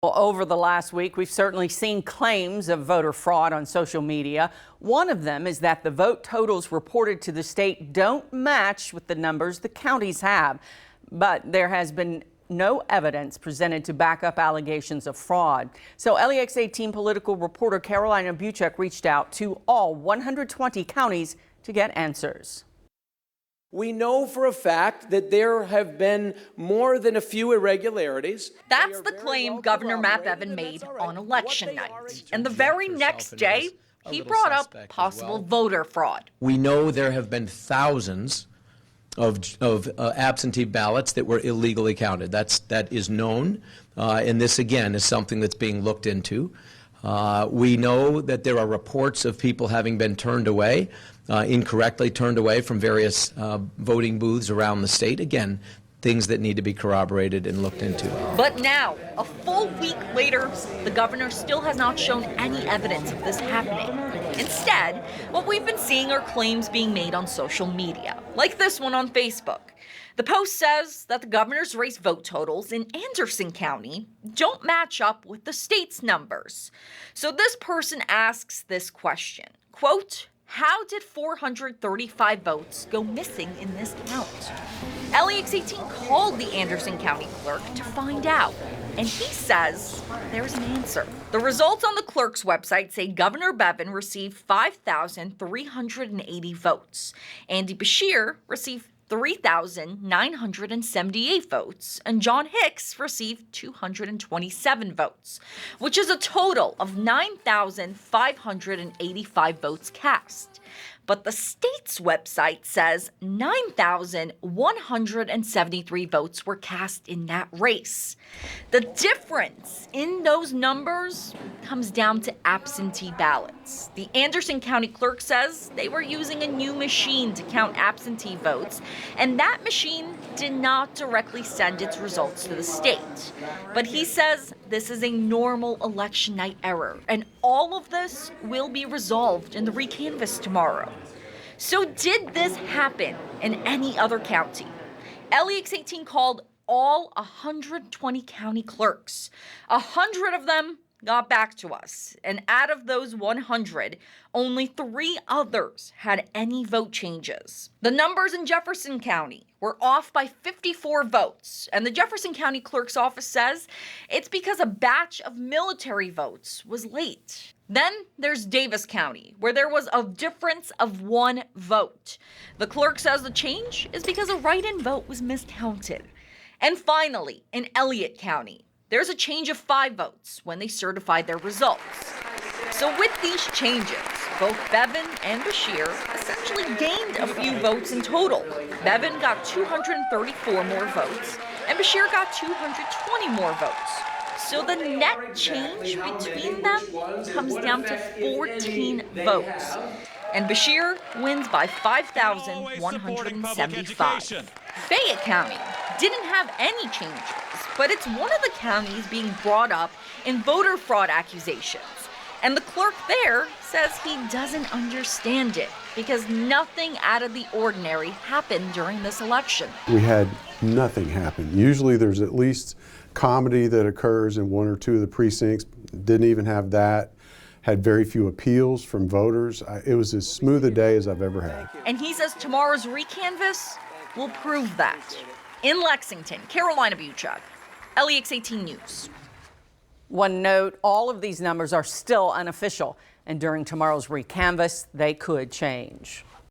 Well, over the last week, we've certainly seen claims of voter fraud on social media. One of them is that the vote totals reported to the state don't match with the numbers the counties have. But there has been no evidence presented to back up allegations of fraud. So LEX 18 political reporter Carolina Buchek reached out to all 120 counties to get answers. We know for a fact that there have been more than a few irregularities. That's the claim Governor Matt Bevin made on election night. And the very next day, he brought up possible voter fraud. We know there have been thousands of absentee ballots that were illegally counted. That is known, and this again is something that's being looked into. We know that there are reports of people having been turned away, incorrectly turned away from various voting booths around the state. Again, things that need to be corroborated and looked into. But now, a full week later, the governor still has not shown any evidence of this happening. Instead, what we've been seeing are claims being made on social media, like this one on Facebook. The post says that the governor's race vote totals in Anderson County don't match up with the state's numbers. So this person asks this question, quote, "How did 435 votes go missing in this count?" LEX 18 called the Anderson County clerk to find out, and he says there's an answer. The results on the clerk's website say Governor Bevin received 5,380 votes. Andy Beshear received 3,978 votes, and John Hicks received 227 votes, which is a total of 9,585 votes cast. But the state's website says 9,173 votes were cast in that race. The difference in those numbers comes down to absentee ballots. The Anderson County clerk says they were using a new machine to count absentee votes, and that machine did not directly send its results to the state. But he says this is a normal election night error, and all of this will be resolved in the recanvass tomorrow. So did this happen in any other county? LEX 18 called all 120 county clerks. 100 of them got back to us, and out of those 100, only 3 others had any vote changes. The numbers in Jefferson County were off by 54 votes, and the Jefferson County Clerk's office says it's because a batch of military votes was late. Then there's Davis County, where there was a difference of 1 vote. The clerk says the change is because a write-in vote was miscounted. And finally, in Elliott County, there's a change of 5 votes when they certified their results. So with these changes, both Bevin and Beshear essentially gained a few votes in total. Bevin got 234 more votes, and Beshear got 220 more votes. So the net change between them comes down to 14 votes. And Beshear wins by 5,175. Fayette County didn't have any changes, but it's one of the counties being brought up in voter fraud accusations. And the clerk there says he doesn't understand it because nothing out of the ordinary happened during this election. We had nothing happen. Usually there's at least comedy that occurs in 1 or 2 of the precincts. Didn't even have that. Had very few appeals from voters. It was as smooth a day as I've ever had. And he says tomorrow's recanvass will prove that. In Lexington, Carolina Buchek, LEX 18 News. One note, all of these numbers are still unofficial, and during tomorrow's recanvass, they could change.